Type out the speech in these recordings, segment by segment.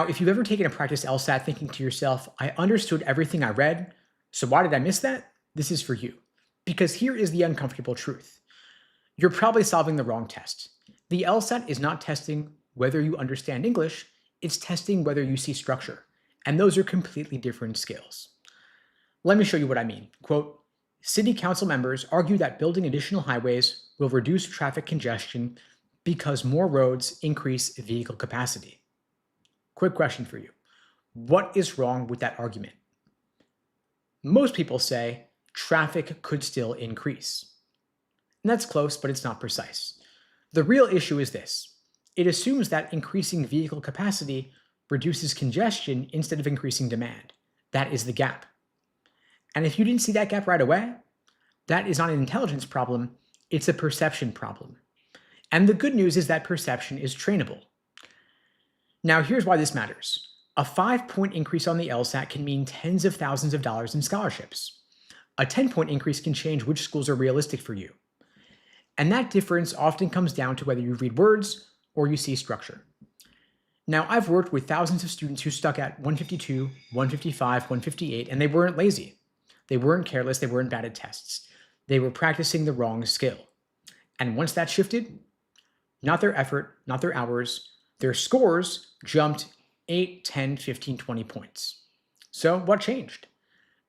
Now, if you've ever taken a practice LSAT thinking to yourself, I understood everything I read, so why did I miss that? This is for you. Because here is the uncomfortable truth. You're probably solving the wrong test. The LSAT is not testing whether you understand English, it's testing whether you see structure. And those are completely different skills. Let me show you what I mean. Quote, city council members argue that building additional highways will reduce traffic congestion because more roads increase vehicle capacity. Quick question for you. What is wrong with that argument? Most people say traffic could still increase. And that's close, but it's not precise. The real issue is this. It assumes that increasing vehicle capacity reduces congestion instead of increasing demand. That is the gap. And if you didn't see that gap right away, that is not an intelligence problem, it's a perception problem. And the good news is that perception is trainable. Now here's why this matters. A 5-point increase on the LSAT can mean tens of thousands of dollars in scholarships. A 10-point increase can change which schools are realistic for you. And that difference often comes down to whether you read words or you see structure. Now, I've worked with thousands of students who stuck at 152, 155, 158, and they weren't lazy. They weren't careless, they weren't bad at tests. They were practicing the wrong skill. And once that shifted, not their effort, not their hours, their scores jumped 8, 10, 15, 20 points. So what changed?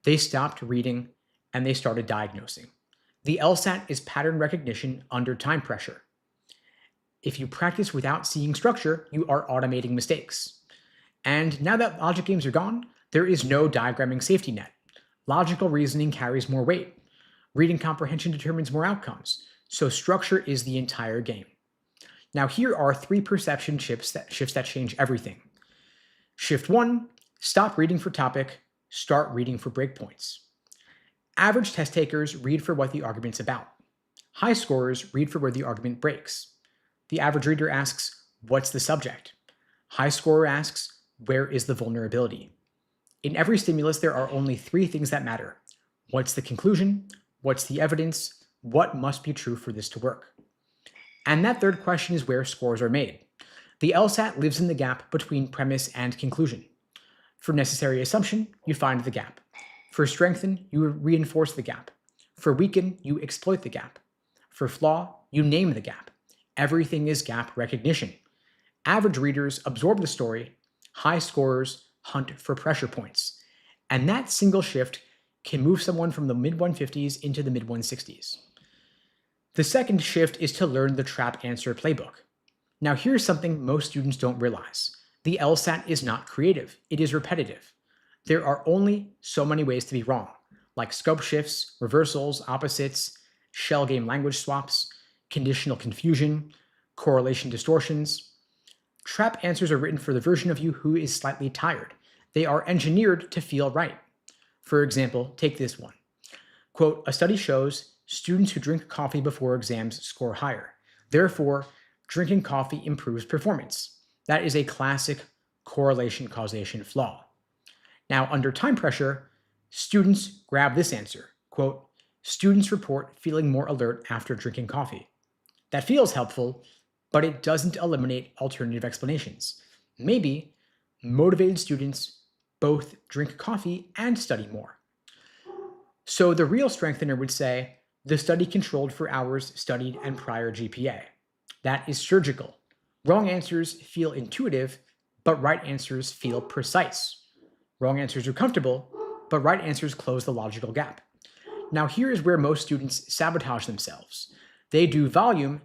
They stopped reading and they started diagnosing. The LSAT is pattern recognition under time pressure. If you practice without seeing structure, you are automating mistakes. And now that logic games are gone, there is no diagramming safety net. Logical reasoning carries more weight. Reading comprehension determines more outcomes. So structure is the entire game. Now here are 3 perception shifts that change everything. Shift 1, stop reading for topic, start reading for breakpoints. Average test takers read for what the argument's about. High scorers read for where the argument breaks. The average reader asks, what's the subject? High scorer asks, where is the vulnerability? In every stimulus, there are only 3 things that matter. What's the conclusion? What's the evidence? What must be true for this to work? And that third question is where scores are made. The LSAT lives in the gap between premise and conclusion. For necessary assumption, you find the gap. For strengthen, you reinforce the gap. For weaken, you exploit the gap. For flaw, you name the gap. Everything is gap recognition. Average readers absorb the story. High scorers hunt for pressure points. And that single shift can move someone from the mid-150s into the mid-160s. The second shift is to learn the trap answer playbook. Now here's something most students don't realize. The LSAT is not creative, it is repetitive. There are only so many ways to be wrong, like scope shifts, reversals, opposites, shell game language swaps, conditional confusion, correlation distortions. Trap answers are written for the version of you who is slightly tired. They are engineered to feel right. For example, take this one. Quote, a study shows students who drink coffee before exams score higher. Therefore, drinking coffee improves performance. That is a classic correlation causation flaw. Now, under time pressure, students grab this answer. Quote, students report feeling more alert after drinking coffee. That feels helpful, but it doesn't eliminate alternative explanations. Maybe motivated students both drink coffee and study more. So the real strengthener would say, the study controlled for hours studied and prior GPA. That is surgical. Wrong answers feel intuitive, but right answers feel precise. Wrong answers are comfortable, but right answers close the logical gap. Now here is where most students sabotage themselves. They do volume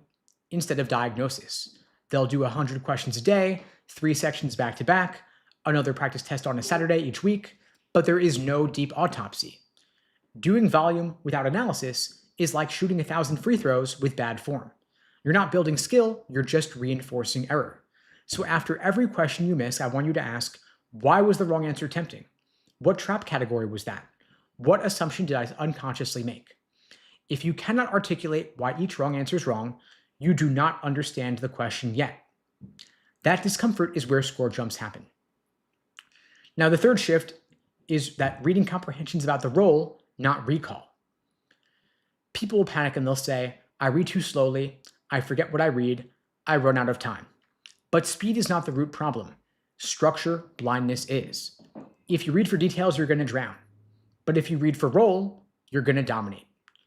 instead of diagnosis. They'll do 100 questions a day, 3 sections back to back, another practice test on a Saturday each week, but there is no deep autopsy. Doing volume without analysis is like shooting 1,000 free throws with bad form. You're not building skill, you're just reinforcing error. So after every question you miss, I want you to ask, why was the wrong answer tempting? What trap category was that? What assumption did I unconsciously make? If you cannot articulate why each wrong answer is wrong, you do not understand the question yet. That discomfort is where score jumps happen. Now, the third shift is that reading comprehension is about the role, not recall. People will panic and they'll say, I read too slowly, I forget what I read, I run out of time. But speed is not the root problem. structure blindness is. If you read for details, you're going to drown. But if you read for role, you're going to dominate.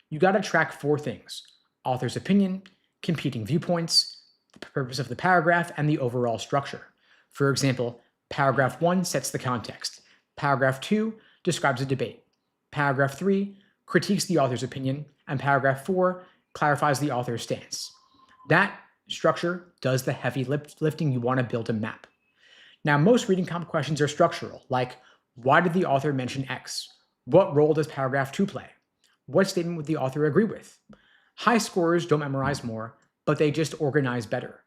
You got to track 4 things: author's opinion, competing viewpoints, the purpose of the paragraph, and the overall structure. For example, paragraph 1 sets the context. Paragraph 2 describes a debate. Paragraph 3 critiques the author's opinion, and paragraph 4 clarifies the author's stance. That structure does the heavy lifting. You want to build a map. Now, most reading comp questions are structural, like why did the author mention X? What role does paragraph 2 play? What statement would the author agree with? High scorers don't memorize more, but they just organize better.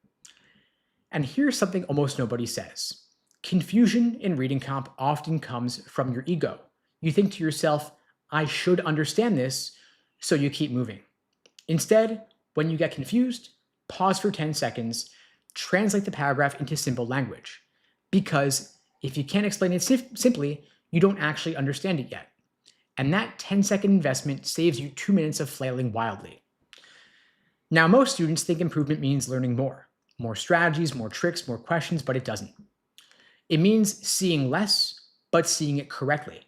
And here's something almost nobody says. Confusion in reading comp often comes from your ego. You think to yourself, I should understand this, so you keep moving. Instead, when you get confused, pause for 10 seconds, translate the paragraph into simple language. Because if you can't explain it simply, you don't actually understand it yet. And that 10-second investment saves you 2 minutes of flailing wildly. Now, most students think improvement means learning more strategies, more tricks, more questions, but it doesn't. It means seeing less, but seeing it correctly.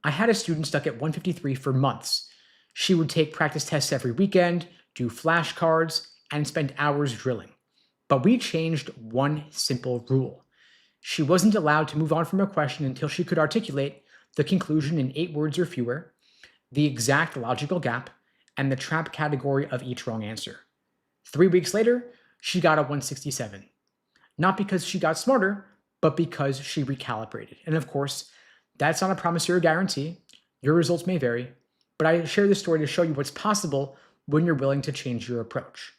I had a student stuck at 153 for months. She would take practice tests every weekend, do flashcards, and spend hours drilling. But we changed one simple rule. She wasn't allowed to move on from a question until she could articulate the conclusion in 8 words or fewer, the exact logical gap, and the trap category of each wrong answer. 3 weeks later, she got a 167. Not because she got smarter, but because she recalibrated. And of course, that's not a promise or a guarantee. Your results may vary, but I share this story to show you what's possible when you're willing to change your approach.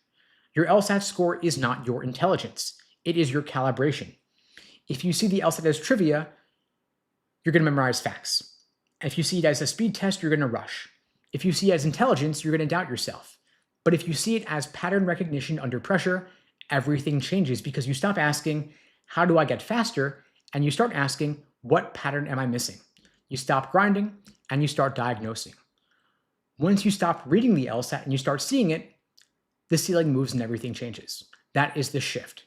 Your LSAT score is not your intelligence. It is your calibration. If you see the LSAT as trivia, you're going to memorize facts. If you see it as a speed test, you're going to rush. If you see it as intelligence, you're going to doubt yourself. But if you see it as pattern recognition under pressure, everything changes because you stop asking, how do I get faster? And you start asking, what pattern am I missing? You stop grinding and you start diagnosing. Once you stop reading the LSAT and you start seeing it, the ceiling moves and everything changes. That is the shift.